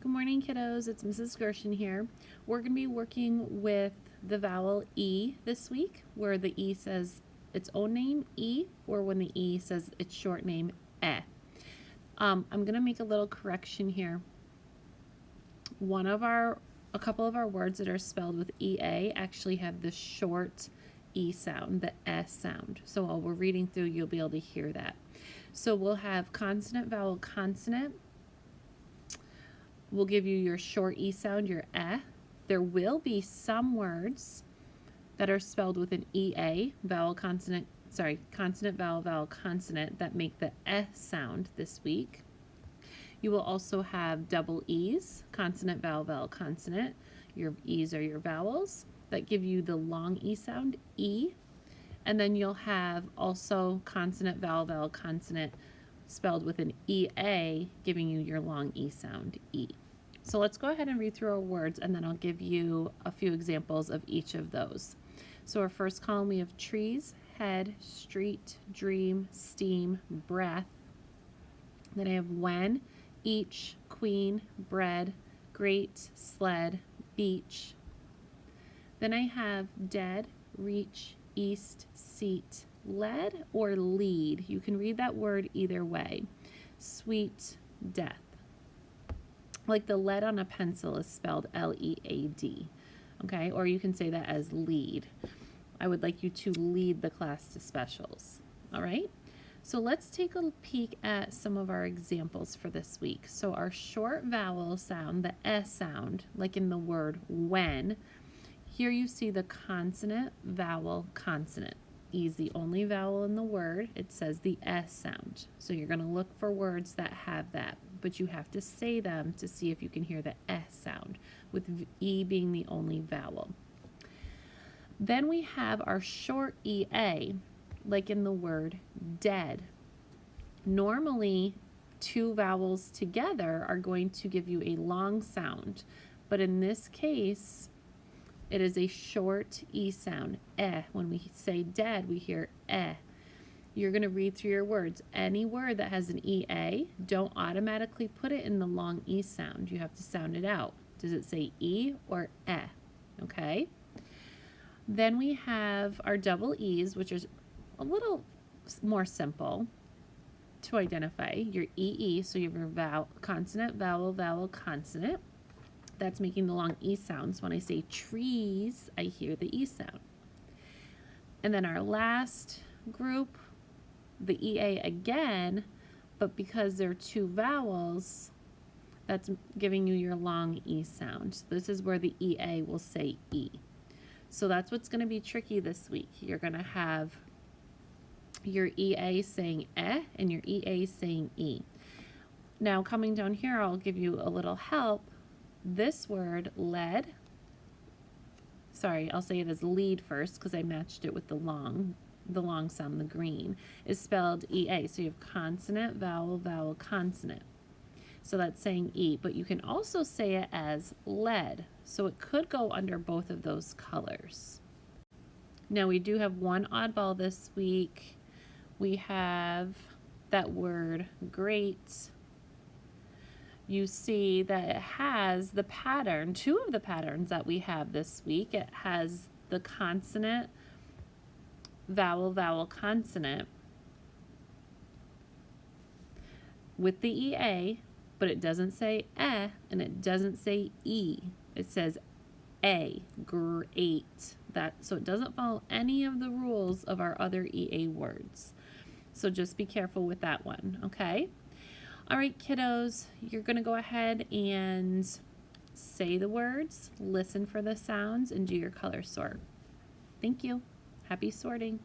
Good morning, kiddos. It's Mrs. Gershon here. We're going to be working with the vowel E this week, where the E says its own name, E, or when the E says its short name, E. I'm going to make a little correction here. A couple of our words that are spelled with EA actually have the short E sound, the S sound. So while we're reading through, you'll be able to hear that. So we'll have consonant, vowel, consonant. We'll give you your short E sound, your eh. There will be some words that are spelled with an EA, consonant, vowel, vowel, consonant, that make the eh sound this week. You will also have double E's, consonant, vowel, vowel, consonant. Your E's are your vowels that give you the long E sound, E. And then you'll have also consonant, vowel, vowel, consonant spelled with an EA, giving you your long E sound, E. So let's go ahead and read through our words, and then I'll give you a few examples of each of those. So our first column, we have trees, head, street, dream, steam, breath. Then I have when, each, queen, bread, great, sled, beach. Then I have dead, reach, east, seat, led, or lead. You can read that word either way. Sweet, death. Like the lead on a pencil is spelled L-E-A-D, okay? Or you can say that as lead. I would like you to lead the class to specials, all right? So let's take a peek at some of our examples for this week. So our short vowel sound, the S sound, like in the word when, here you see the consonant, vowel, consonant. E is the only vowel in the word. It says the S sound. So you're going to look for words that have that, but you have to say them to see if you can hear the S sound, with E being the only vowel. Then we have our short EA, like in the word dead. Normally, two vowels together are going to give you a long sound, but in this case, it is a short E sound, eh. When we say dead, we hear eh. You're going to read through your words. Any word that has an EA, don't automatically put it in the long E sound. You have to sound it out. Does it say E or eh? Okay. Then we have our double E's, which is a little more simple to identify. Your EE, so you have your consonant, vowel, vowel, consonant. That's making the long E sounds. When I say trees, I hear the E sound. And then our last group, the EA again, but because there are two vowels, that's giving you your long E sound. So this is where the EA will say E. So that's what's going to be tricky this week. You're going to have your EA saying eh and your EA saying E. Now coming down here, I'll give you a little help. This word, led, I'll say it as lead first because I matched it with the long sound, the green, is spelled EA. So you have consonant, vowel, vowel, consonant. So that's saying E, but you can also say it as led. So it could go under both of those colors. Now we do have one oddball this week. We have that word great. You see that it has the pattern, two of the patterns that we have this week. It has the consonant, vowel, vowel, consonant with the EA, but it doesn't say eh and it doesn't say E. It says A, great. So it doesn't follow any of the rules of our other EA words. So just be careful with that one, okay? All right, kiddos, you're going to go ahead and say the words, listen for the sounds, and do your color sort. Thank you. Happy sorting.